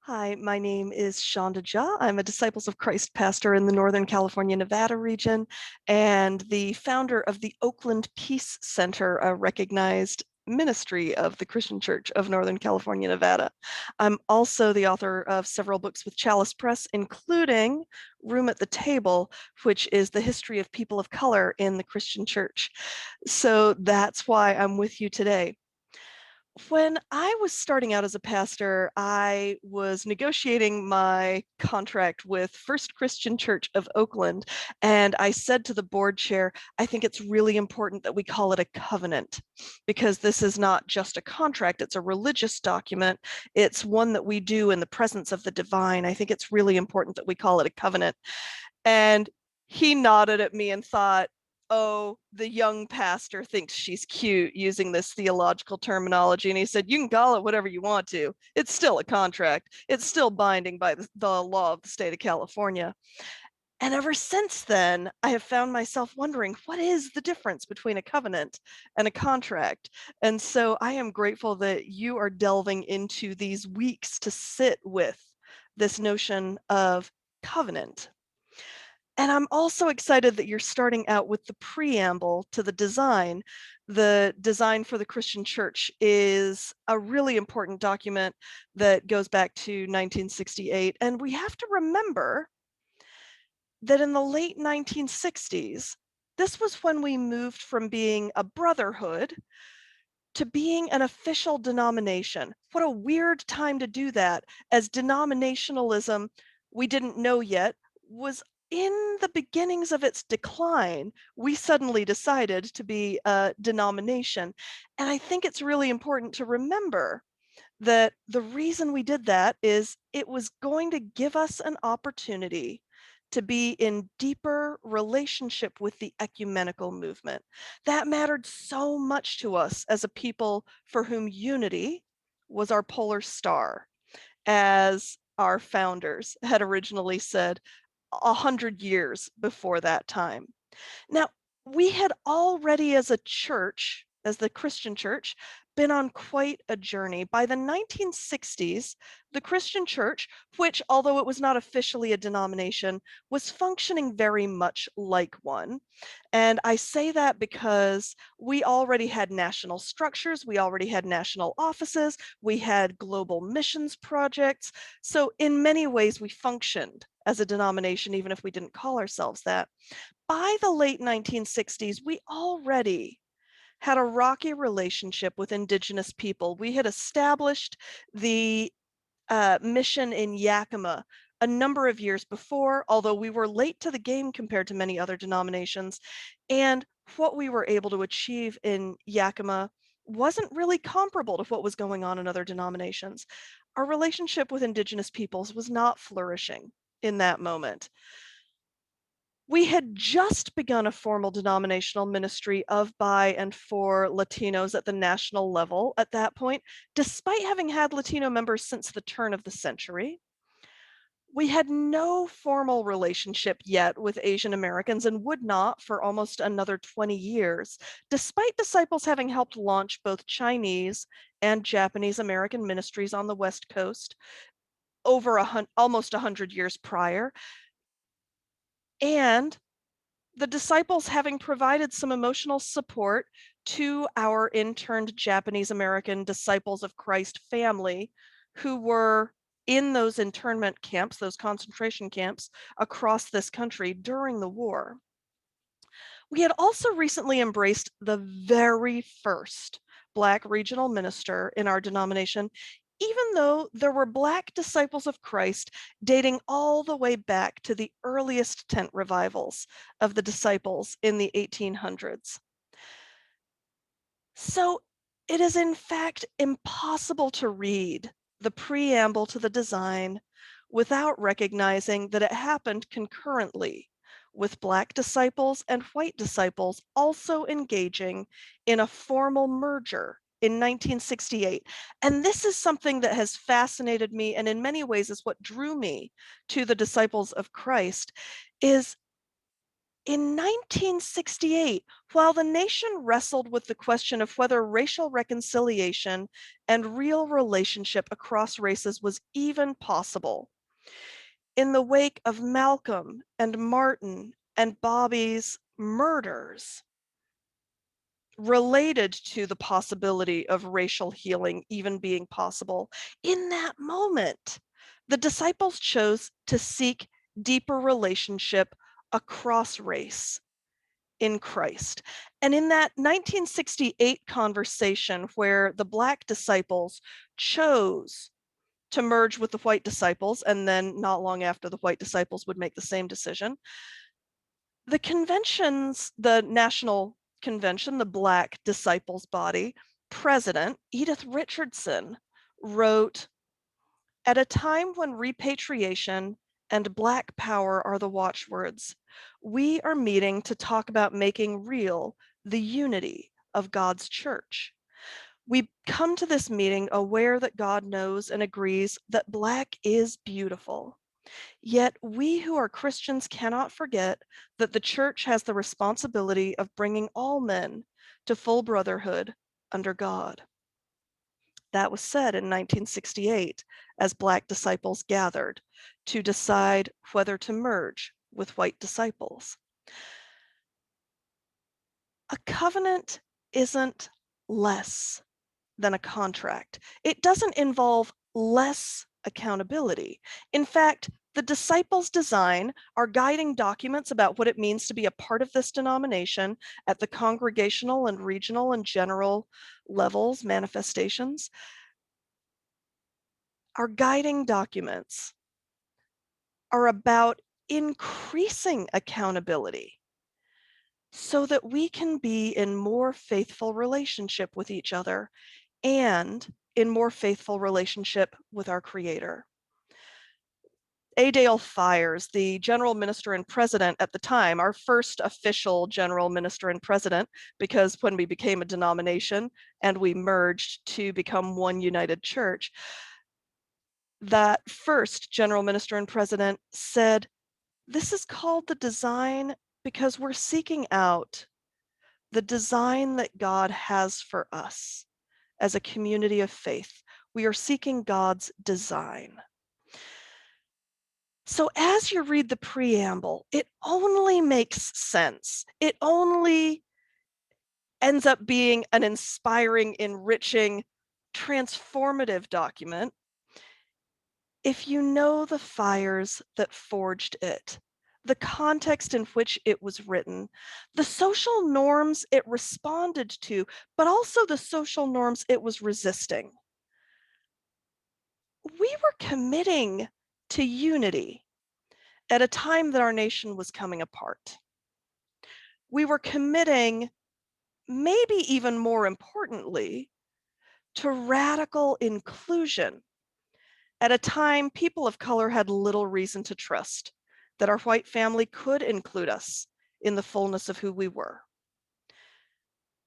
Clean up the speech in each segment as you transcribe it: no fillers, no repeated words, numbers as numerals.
Hi, my name is Sandhya Jha. I'm a Disciples of Christ pastor in the Northern California, Nevada region, and the founder of the Oakland Peace Center, a recognized ministry of the Christian Church of Northern California, Nevada. I'm also the author of several books with Chalice Press, including Room at the Table, which is the history of people of color in the Christian Church. So that's why I'm with you today. When I was starting out as a pastor, I was negotiating my contract with First Christian Church of Oakland, and I said to the board chair, I think it's really important that we call it a covenant, because this is not just a contract, it's a religious document. It's one that we do in the presence of the divine. I think it's really important that we call it a covenant. And he nodded at me and thought, oh, the young pastor thinks she's cute using this theological terminology. And he said, you can call it whatever you want to. It's still a contract. It's still binding by the law of the state of California. And ever since then, I have found myself wondering, what is the difference between a covenant and a contract? And so I am grateful that you are delving into these weeks to sit with this notion of covenant. And I'm also excited that you're starting out with the preamble to the design. The design for the Christian Church is a really important document that goes back to 1968. And we have to remember that in the late 1960s, this was when we moved from being a brotherhood to being an official denomination. What a weird time to do that, as denominationalism, we didn't know yet, was in the beginnings of its decline. We suddenly decided to be a denomination. And I think it's really important to remember that the reason we did that is it was going to give us an opportunity to be in deeper relationship with the ecumenical movement. That mattered so much to us as a people for whom unity was our polar star, as our founders had originally said 100 years before that time. Now, we had already, as a church, as the Christian church, been on quite a journey. By the 1960s, the Christian church, which, although it was not officially a denomination, was functioning very much like one. And I say that because we already had national structures, we already had national offices, we had global missions projects. So, in many ways, we functioned as a denomination, even if we didn't call ourselves that. By the late 1960s, we already had a rocky relationship with Indigenous people. We had established the mission in Yakima a number of years before, although we were late to the game compared to many other denominations. And what we were able to achieve in Yakima wasn't really comparable to what was going on in other denominations. Our relationship with Indigenous peoples was not flourishing in that moment. We had just begun a formal denominational ministry of, by, and for Latinos at the national level at that point, despite having had Latino members since the turn of the century. We had no formal relationship yet with Asian Americans and would not for almost another 20 years, despite Disciples having helped launch both Chinese and Japanese American ministries on the West Coast over almost 100 years prior. And the Disciples having provided some emotional support to our interned Japanese American Disciples of Christ family who were in those internment camps, those concentration camps across this country during the war. We had also recently embraced the very first Black regional minister in our denomination, even though there were Black disciples of Christ dating all the way back to the earliest tent revivals of the disciples in the 1800s. So it is in fact impossible to read the preamble to the design without recognizing that it happened concurrently with Black disciples and white disciples also engaging in a formal merger in 1968. And this is something that has fascinated me, and in many ways is what drew me to the Disciples of Christ, is In 1968, while the nation wrestled with the question of whether racial reconciliation and real relationship across races was even possible, in the wake of Malcolm and Martin and Bobby's murders, related to the possibility of racial healing even being possible, in that moment, the disciples chose to seek deeper relationship across race in Christ. And in that 1968 conversation where the Black disciples chose to merge with the white disciples, and then not long after the white disciples would make the same decision, the conventions, the National Convention, the Black Disciples Body, President Edith Richardson wrote, "At a time when repatriation and Black power are the watchwords, we are meeting to talk about making real the unity of God's church. We come to this meeting aware that God knows and agrees that Black is beautiful. Yet we who are Christians cannot forget that the church has the responsibility of bringing all men to full brotherhood under God." That was said in 1968 as Black disciples gathered to decide whether to merge with white disciples. A covenant isn't less than a contract. It doesn't involve less accountability. In fact, the disciples' design are guiding documents about what it means to be a part of this denomination at the congregational and regional and general levels, manifestations. Our guiding documents are about increasing accountability so that we can be in more faithful relationship with each other and in more faithful relationship with our Creator. A. Dale Fires, the general minister and president at the time, our first official general minister and president, because when we became a denomination and we merged to become one united church, that first general minister and president said, "This is called the design because we're seeking out the design that God has for us as a community of faith. We are seeking God's design." So as you read the preamble, it only makes sense. It only ends up being an inspiring, enriching, transformative document if you know the fires that forged it, the context in which it was written, the social norms it responded to, but also the social norms it was resisting. We were committing to unity at a time that our nation was coming apart. We were committing, maybe even more importantly, to radical inclusion at a time people of color had little reason to trust that our white family could include us in the fullness of who we were.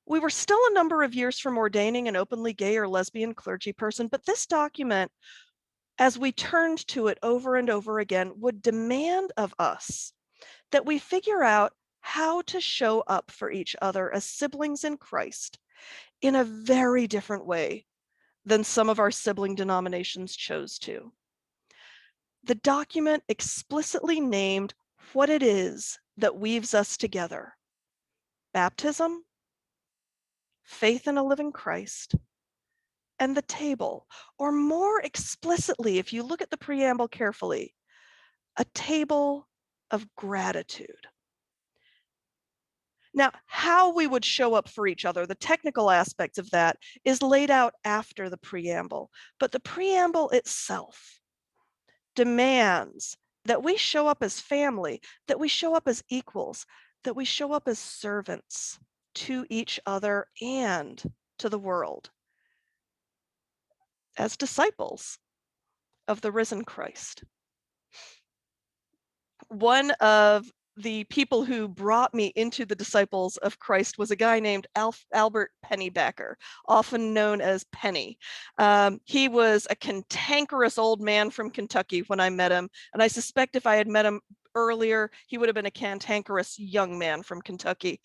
We were still a number of years from ordaining an openly gay or lesbian clergy person, but this document, as we turned to it over and over again, would demand of us that we figure out how to show up for each other as siblings in Christ in a very different way than some of our sibling denominations chose to. The document explicitly named what it is that weaves us together: baptism, faith in a living Christ, and the table, or more explicitly, if you look at the preamble carefully, a table of gratitude. Now, how we would show up for each other, the technical aspects of that, is laid out after the preamble, but the preamble itself demands that we show up as family, that we show up as equals, that we show up as servants to each other and to the world, as disciples of the risen Christ. One of the people who brought me into the disciples of Christ was a guy named Albert Pennybacker, often known as Penny. He was a cantankerous old man from Kentucky when I met him, and I suspect if I had met him earlier, he would have been a cantankerous young man from Kentucky.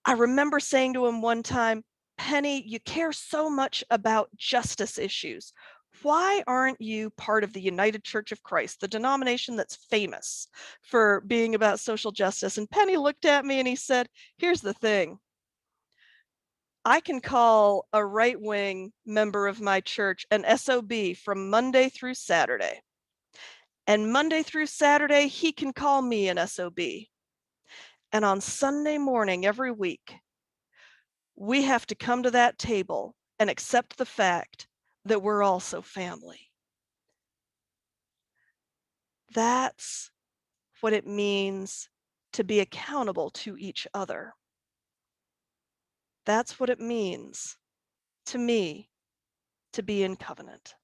I remember saying to him one time, "Penny, you care so much about justice issues. Why aren't you part of the United Church of Christ, the denomination that's famous for being about social justice?" And Penny looked at me and he said, "Here's the thing. I can call a right wing member of my church an SOB from Monday through Saturday. And Monday through Saturday, he can call me an SOB. And on Sunday morning every week, we have to come to that table and accept the fact that we're also family." That's what it means to be accountable to each other. That's what it means to me to be in covenant.